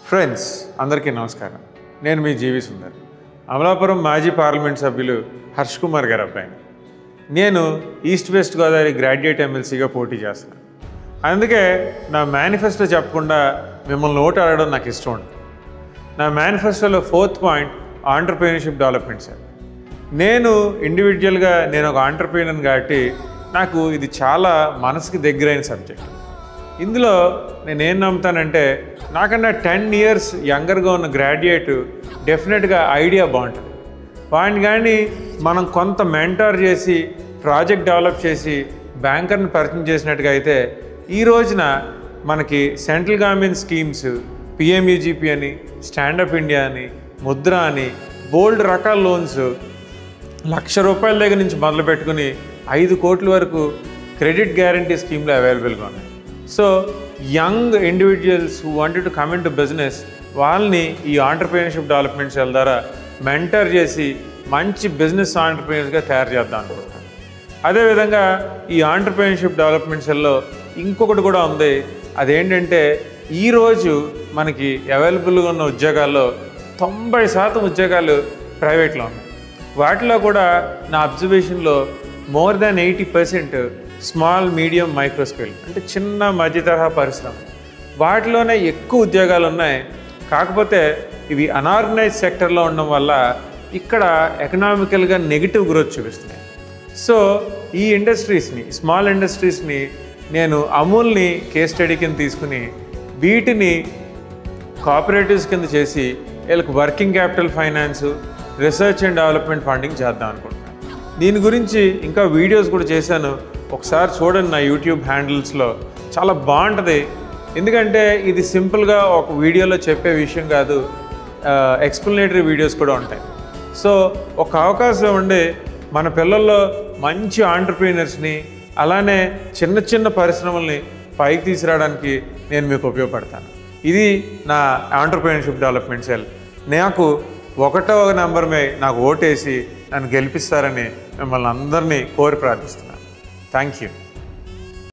Friends అందరికీ నమస్కారం. నేను మీ జీవి సుందర్. అమలాపురం మాజీ పార్లమెంట్ సభ్యులు హర్ష్ కుమార్ గారి అబ్బాయిని. నేను ఈస్ట్ వెస్ట్ గోదావరి గ్రాడ్యుయేట్ ఎమ్మెల్సీగా పోటీ చేస్తున్నాను. అందుకే నా మేనిఫెస్టో చెప్పకుండా మిమ్మల్ని ఓటు అడగడం నాకు ఇష్టం ఉంటుంది. నా మేనిఫెస్టోలో 4th point entrepreneurship development sir. నేను ఇండివిజువల్గా ఒక ఆంటర్‌ప్రెన్యూర్‌ని కాబట్టి నాకు ఇది చాలా మనసుకి దగ్గరైన సబ్జెక్ట్. ఇందులో నేనేం నమ్ముతానంటే నాకన్నా 10 years యంగర్గా ఉన్న గ్రాడ్యుయేట్ డెఫినెట్గా ఐడియా బాగుంటుంది. వాడిని కానీ మనం కొంత మెంటార్ చేసి ప్రాజెక్ట్ డెవలప్ చేసి బ్యాంకర్ని పరిచయం చేసినట్టుగా అయితే ఈ రోజున మనకి సెంట్రల్ గవర్నమెంట్ స్కీమ్స్ పిఎంయుజిపి అని, స్టాండప్ ఇండియా అని, ముద్ర అని బోల్డ్ రకాల లోన్స్ ₹1,00,000 దగ్గర నుంచి మొదలు పెట్టుకుని 5 కోట్ల వరకు క్రెడిట్ గ్యారంటీ స్కీమ్లు అవైలబుల్గా ఉన్నాయి. So young individuals who wanted to come in to business వాళ్ళని ఈ ఆంటర్‌ప్రెన్యూర్‌షిప్ డెవలప్మెంట్ సెల్ ద్వారా మెంటర్ చేసి మంచి బిజినెస్ ఆంటర్‌ప్రెన్యూర్స్గా తయారు చేద్దాం అనుకుంటున్నాను. అదేవిధంగా ఈ ఆంటర్‌ప్రెన్యూర్‌షిప్ డెవలప్మెంట్ సెల్లో ఇంకొకటి కూడా ఉంది. అదేంటంటే ఈరోజు మనకి అవైలబుల్గా ఉన్న ఉద్యోగాల్లో 90% ఉద్యోగాలు ప్రైవేట్లో ఉన్నాయి. వాటిలో కూడా నా అబ్జర్వేషన్లో more than 80% small, medium, micro scale అంటే చిన్న మధ్య తరహా పరిశ్రమ వాటిలోనే ఎక్కువ ఉద్యోగాలు ఉన్నాయి. కాకపోతే ఇవి అనార్గనైజ్ సెక్టర్లో ఉండడం వల్ల ఇక్కడ ఎకనామికల్గా నెగిటివ్ గ్రోత్ చూపిస్తున్నాయి. సో ఈ ఇండస్ట్రీస్ని, స్మాల్ ఇండస్ట్రీస్ని నేను అమూల్ని కేస్ స్టడీ కింద తీసుకుని వీటిని కోఆపరేటివ్స్ కింద చేసి వీళ్ళకి working capital finance, research and development funding చేద్దాం అనుకుంటున్నాను. దీని గురించి ఇంకా వీడియోస్ కూడా చేశాను. ఒకసారి చూడండి నా యూట్యూబ్ హ్యాండిల్స్లో, చాలా బాగుంటుంది. ఎందుకంటే ఇది సింపుల్గా ఒక వీడియోలో చెప్పే విషయం కాదు, ఎక్స్ప్లనేటరీ వీడియోస్ కూడా ఉంటాయి. సో ఒక అవకాశం ఉండి మన పిల్లల్లో మంచి ఆంటర్‌ప్రెన్యూర్స్ని అలానే చిన్న చిన్న పరిశ్రమల్ని పైకి తీసుకురావడానికి నేను మీకు ఉపయోగపడతాను. ఇది నా ఆంటర్‌ప్రెన్యూర్‌షిప్ డెవలప్మెంట్ సెల్. నాకు 1వ నెంబర్ మీద నాకు ఓటేసి నన్ను గెలిపిస్తారని మిమ్మల్ని అందరినీ కోరి ప్రార్థిస్తున్నాను. Thank you.